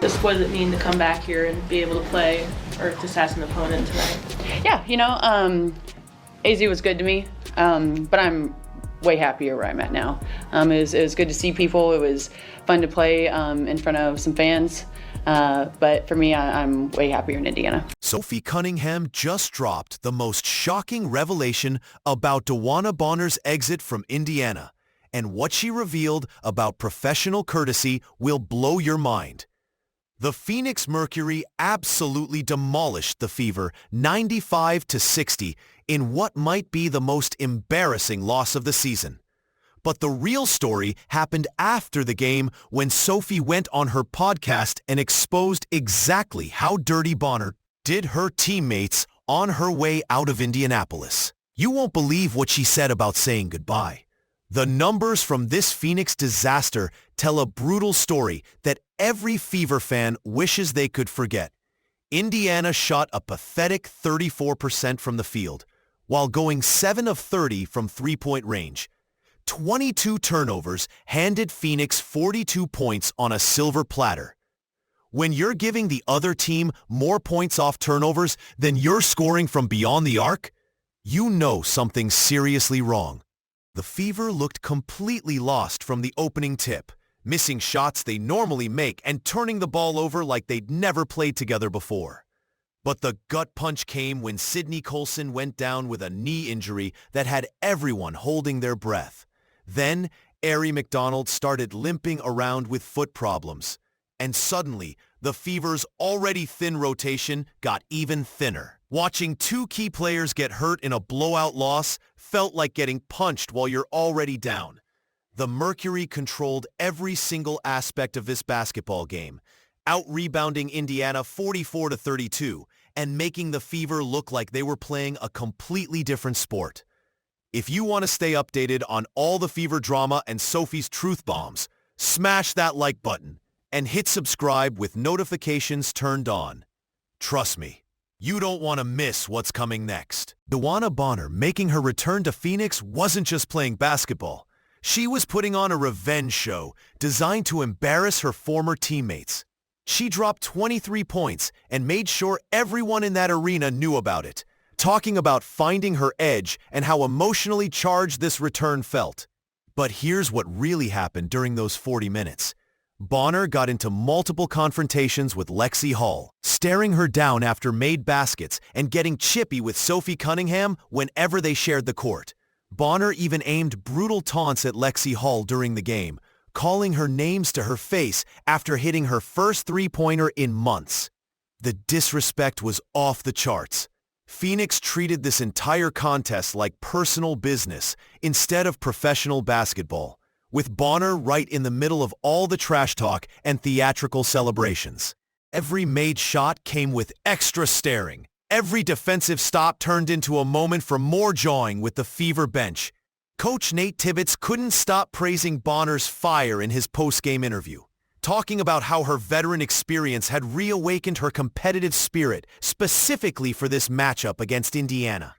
Just what does it mean to come back here and be able to play or just as an opponent tonight? Yeah, AZ was good to me, but I'm way happier where I'm at now. It was good to see people. It was fun to play in front of some fans. But for me, I'm way happier in Indiana. Sophie Cunningham just dropped the most shocking revelation about DeWanna Bonner's exit from Indiana. And what she revealed about professional courtesy will blow your mind. The Phoenix Mercury absolutely demolished the Fever 95-60 in what might be the most embarrassing loss of the season. But the real story happened after the game when Sophie went on her podcast and exposed exactly how dirty Bonner did her teammates on her way out of Indianapolis. You won't believe what she said about saying goodbye. The numbers from this Phoenix disaster tell a brutal story that every Fever fan wishes they could forget. Indiana shot a pathetic 34% from the field, while going 7 of 30 from three-point range. 22 turnovers handed Phoenix 42 points on a silver platter. When you're giving the other team more points off turnovers than you're scoring from beyond the arc, you know something's seriously wrong. The Fever looked completely lost from the opening tip, missing shots they normally make and turning the ball over like they'd never played together before. But the gut punch came when Sydney Colson went down with a knee injury that had everyone holding their breath. Then, Arie McDonald started limping around with foot problems. And suddenly, the Fever's already thin rotation got even thinner. Watching two key players get hurt in a blowout loss felt like getting punched while you're already down. The Mercury controlled every single aspect of this basketball game, out-rebounding Indiana 44-32 and making the Fever look like they were playing a completely different sport. If you want to stay updated on all the Fever drama and Sophie's truth bombs, smash that like button and hit subscribe with notifications turned on. Trust me, you don't want to miss what's coming next. DeWanna Bonner making her return to Phoenix wasn't just playing basketball. She was putting on a revenge show designed to embarrass her former teammates. She dropped 23 points and made sure everyone in that arena knew about it, talking about finding her edge and how emotionally charged this return felt. But here's what really happened during those 40 minutes. Bonner got into multiple confrontations with Lexi Hall, staring her down after made baskets and getting chippy with Sophie Cunningham whenever they shared the court. Bonner even aimed brutal taunts at Lexi Hall during the game, calling her names to her face after hitting her first three-pointer in months. The disrespect was off the charts. Phoenix treated this entire contest like personal business instead of professional basketball, with Bonner right in the middle of all the trash talk and theatrical celebrations. Every made shot came with extra staring. Every defensive stop turned into a moment for more jawing with the Fever bench. Coach Nate Tibbetts couldn't stop praising Bonner's fire in his post-game interview, talking about how her veteran experience had reawakened her competitive spirit specifically for this matchup against Indiana.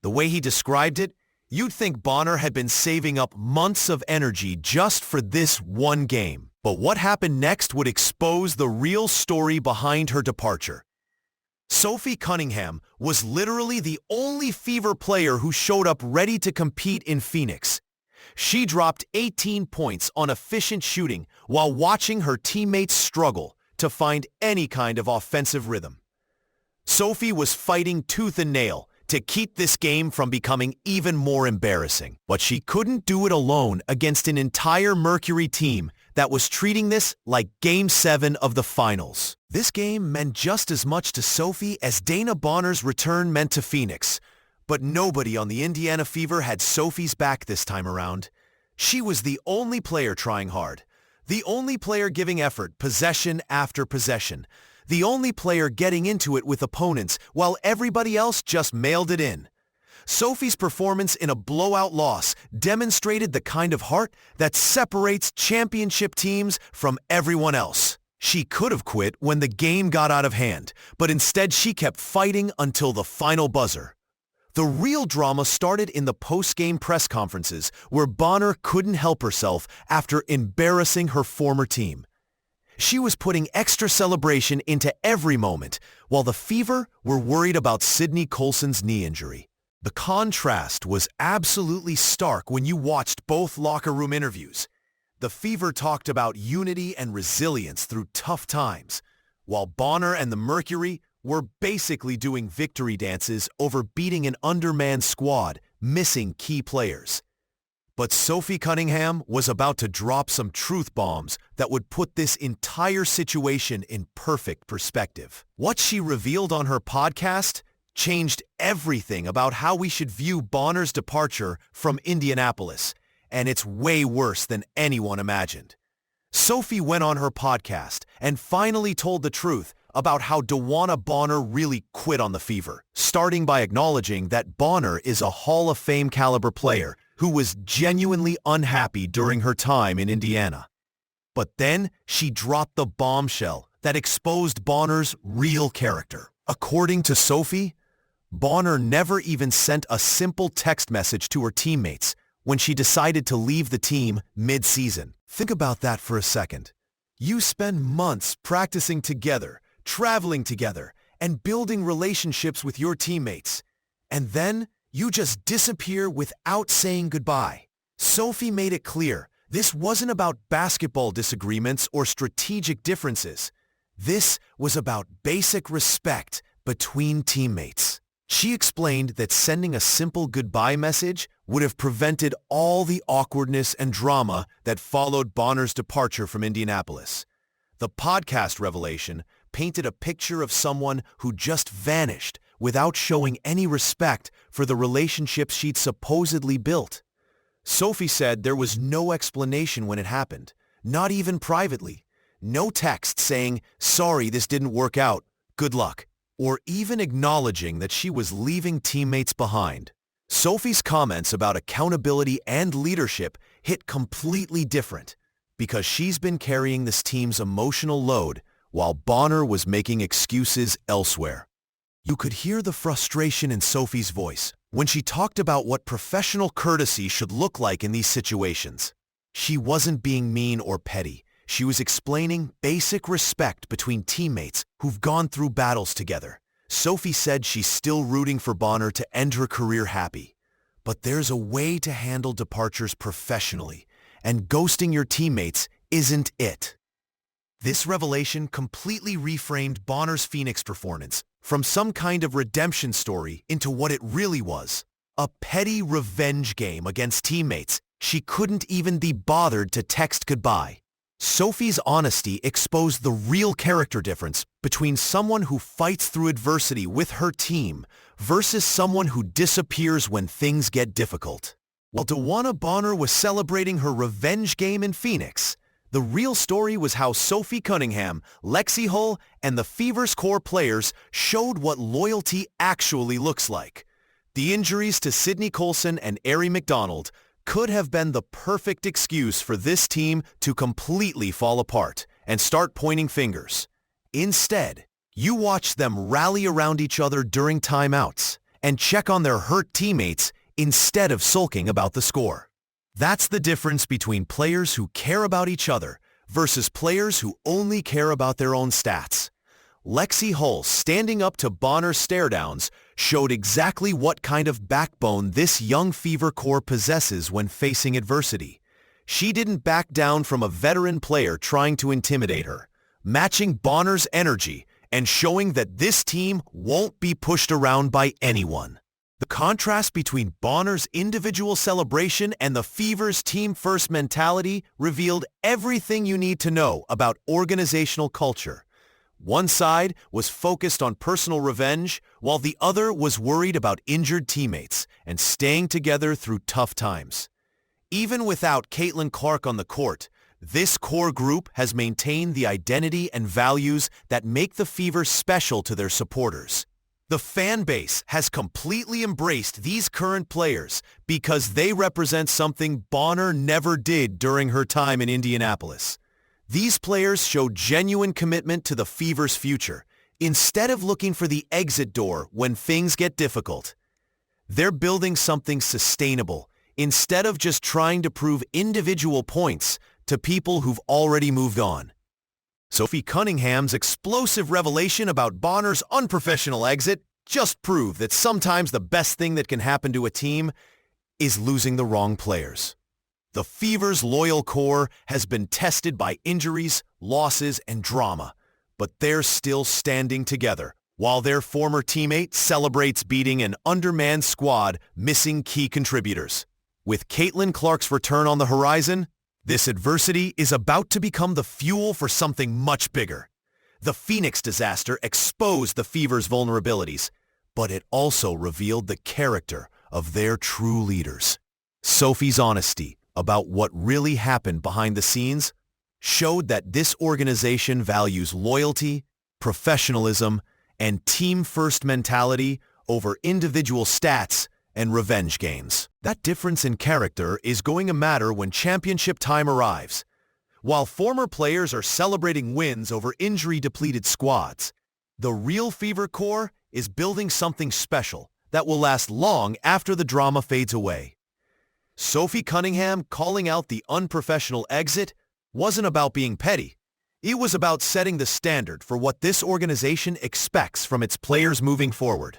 The way he described it, you'd think Bonner had been saving up months of energy just for this one game. But what happened next would expose the real story behind her departure. Sophie Cunningham was literally the only Fever player who showed up ready to compete in Phoenix. She dropped 18 points on efficient shooting while watching her teammates struggle to find any kind of offensive rhythm. Sophie was fighting tooth and nail to keep this game from becoming even more embarrassing. But she couldn't do it alone against an entire Mercury team that was treating this like Game 7 of the finals. This game meant just as much to Sophie as Dana Bonner's return meant to Phoenix. But nobody on the Indiana Fever had Sophie's back this time around. She was the only player trying hard, the only player giving effort possession after possession, the only player getting into it with opponents while everybody else just mailed it in. Sophie's performance in a blowout loss demonstrated the kind of heart that separates championship teams from everyone else. She could have quit when the game got out of hand, but instead she kept fighting until the final buzzer. The real drama started in the post-game press conferences where Bonner couldn't help herself after embarrassing her former team. She was putting extra celebration into every moment, while the Fever were worried about Sydney Colson's knee injury. The contrast was absolutely stark when you watched both locker room interviews. The Fever talked about unity and resilience through tough times, while Bonner and the Mercury were basically doing victory dances over beating an undermanned squad, missing key players. But Sophie Cunningham was about to drop some truth bombs that would put this entire situation in perfect perspective. What she revealed on her podcast changed everything about how we should view Bonner's departure from Indianapolis, and it's way worse than anyone imagined. Sophie went on her podcast and finally told the truth about how DeWanna Bonner really quit on the Fever, starting by acknowledging that Bonner is a Hall of Fame caliber player who was genuinely unhappy during her time in Indiana. But then she dropped the bombshell that exposed Bonner's real character. According to Sophie, Bonner never even sent a simple text message to her teammates when she decided to leave the team mid-season. Think about that for a second. You spend months practicing together, traveling together, and building relationships with your teammates. And then you just disappear without saying goodbye. Sophie made it clear this wasn't about basketball disagreements or strategic differences. This was about basic respect between teammates. She explained that sending a simple goodbye message would have prevented all the awkwardness and drama that followed Bonner's departure from Indianapolis. The podcast revelation painted a picture of someone who just vanished without showing any respect for the relationships she'd supposedly built. Sophie said there was no explanation when it happened, not even privately. No text saying, "Sorry, this didn't work out. Good luck," or even acknowledging that she was leaving teammates behind. Sophie's comments about accountability and leadership hit completely different because she's been carrying this team's emotional load while Bonner was making excuses elsewhere. You could hear the frustration in Sophie's voice when she talked about what professional courtesy should look like in these situations. She wasn't being mean or petty. She was explaining basic respect between teammates who've gone through battles together. Sophie said she's still rooting for Bonner to end her career happy. But there's a way to handle departures professionally, and ghosting your teammates isn't it. This revelation completely reframed Bonner's Phoenix performance from some kind of redemption story into what it really was, a petty revenge game against teammates she couldn't even be bothered to text goodbye. Sophie's honesty exposed the real character difference between someone who fights through adversity with her team versus someone who disappears when things get difficult. While DeWanna Bonner was celebrating her revenge game in Phoenix, the real story was how Sophie Cunningham, Lexi Hull, and the Fever's core players showed what loyalty actually looks like. The injuries to Sydney Colson and Arie McDonald could have been the perfect excuse for this team to completely fall apart and start pointing fingers. Instead, you watch them rally around each other during timeouts and check on their hurt teammates instead of sulking about the score. That's the difference between players who care about each other versus players who only care about their own stats. Lexi Hull standing up to Bonner's stare-downs showed exactly what kind of backbone this young Fever core possesses when facing adversity. She didn't back down from a veteran player trying to intimidate her, matching Bonner's energy and showing that this team won't be pushed around by anyone. The contrast between Bonner's individual celebration and the Fever's team-first mentality revealed everything you need to know about organizational culture. One side was focused on personal revenge, while the other was worried about injured teammates and staying together through tough times. Even without Caitlin Clark on the court, this core group has maintained the identity and values that make the Fever special to their supporters. The fan base has completely embraced these current players because they represent something Bonner never did during her time in Indianapolis. These players show genuine commitment to the Fever's future, instead of looking for the exit door when things get difficult. They're building something sustainable, instead of just trying to prove individual points to people who've already moved on. Sophie Cunningham's explosive revelation about Bonner's unprofessional exit just proved that sometimes the best thing that can happen to a team is losing the wrong players. The Fever's loyal core has been tested by injuries, losses, and drama, but they're still standing together while their former teammate celebrates beating an undermanned squad missing key contributors. With Caitlin Clark's return on the horizon, this adversity is about to become the fuel for something much bigger. The Phoenix disaster exposed the Fever's vulnerabilities, but it also revealed the character of their true leaders. Sophie's honesty about what really happened behind the scenes showed that this organization values loyalty, professionalism, and team-first mentality over individual stats and revenge games. That difference in character is going to matter when championship time arrives. While former players are celebrating wins over injury-depleted squads, the real Fever core is building something special that will last long after the drama fades away. Sophie Cunningham calling out the unprofessional exit wasn't about being petty. It was about setting the standard for what this organization expects from its players moving forward.